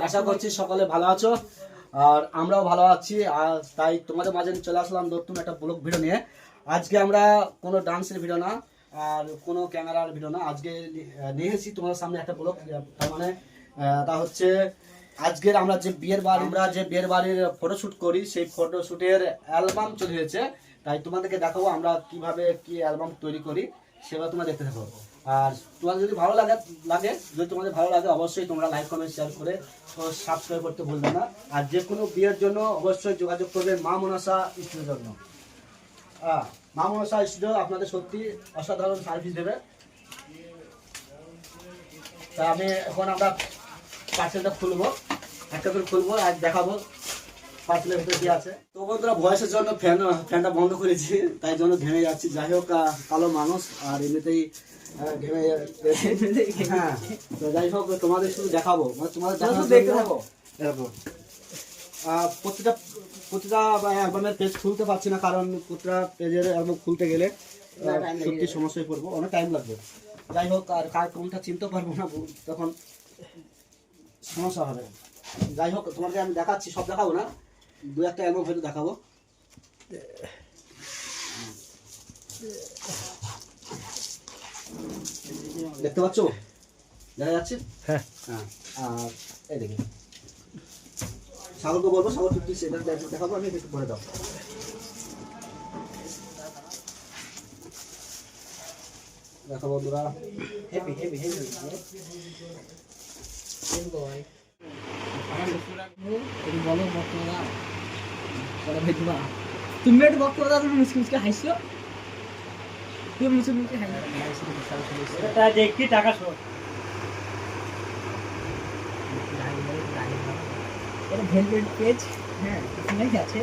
আশা করছি সকলে ভালো আছো আর আমরাও ভালো আছি। আর তাই তোমাদের মাঝে চলে আসলাম নতুন একটা ব্লগ ভিডিও নিয়ে। আজকে আমরা কোনো ডান্সের ভিডিও না আর কোনো ক্যামেরার ভিডিও না, আজকে নিয়ে এসেছি তোমাদের সামনে একটা ব্লগ। তার মানে তা হচ্ছে আজকের আমরা যে বিয়ের বাড়ির ফটোশ্যুট করি, সেই ফটোশ্যুটের অ্যালবাম চলে এসেছে। তাই তোমাদেরকে দেখাবো আমরা কিভাবে কি অ্যালবাম তৈরি করি, সেটা তোমরা দেখতে থাকো। আর তোমাদের যদি ভালো লাগে যদি তোমাদের ভালো লাগে অবশ্যই তোমরা লাইক কমেন্ট শেয়ার করে সাবস্ক্রাইব করতে ভুলবে না। আর যে কোনো বিয়ের জন্য অবশ্যই যোগাযোগ করবে মা মনসা স্টুডিওর জন্য। মা মনসা স্টুডিও আপনাদের সত্যি অসাধারণ সার্ভিস দেবে। তা এখন আমরা পার্সেলটা খুলবো, একটা করে খুলবো আর দেখাবো পার্সেলের ভিতরে কি আছে। তো বন্ধুরা ভয়েসের জন্য ফ্যানটা বন্ধ করেছি, তাই জন্য ঘেমে যাচ্ছি। যাই হোক, কালো মানুষ আর এমনিতেই ঘেমে যাচ্ছে। হ্যাঁ, তো যাই হোক তোমাদের শুধু দেখাবো, মানে তোমাদের দেখাবো। প্রতিটা অ্যালবামের পেজ খুলতে পারছি না, কারণ প্রতিটা পেজের অ্যালবাম খুলতে গেলে সত্যি সমস্যায় পড়বো, অনেক টাইম লাগবে। যাই হোক, আর কার কোনটা চিনতে পারবো না, তখন সমস্যা হবে। যাই হোক তোমাকে আমি দেখাচ্ছি, সব দেখাবো না, দু একটা অ্যালবাম হয়তো দেখাবো। দেখতে পাচ্ছ, দেখা যাচ্ছে? হ্যাঁ। আর এই দেখি সাগরকে বলবো, সাগর তুই সেটা দেখাবো, আমি একটু করে দাও। দেখো বন্ধুরা, হেভি হেভি হেভি তুমি একটু বক্তব্য দাও, তুমি মুসকে হাসছো, তুমি মুসকে হাসছো দেখি টাকা শোধ। এটা ভেলভেট পেজ, হ্যাঁ এখানেই আছে।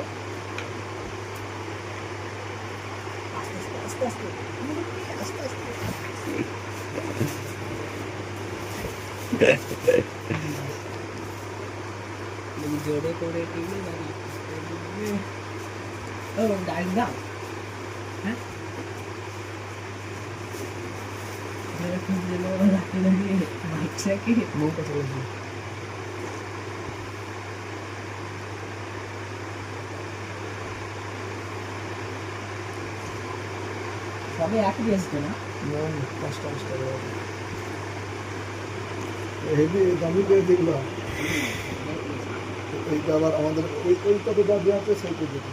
আস্তে আস্তে আস্তে আস্তে আস্তে জোরে করে টিভি দাঁড়িয়ে ও দাঁড়িয়ে দাও। হ্যাঁ বউটা চলে যাবে। সবে একই আসবে না, কষ্ট হেভি দামি পেয়ে দেখলো। এইটা আবার আমাদের ওই কতটা দেওয়া আছে সেই পর্যন্ত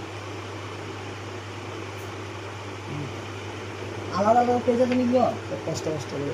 আলাদা আলাদা পেজে নিব। কষ্ট করে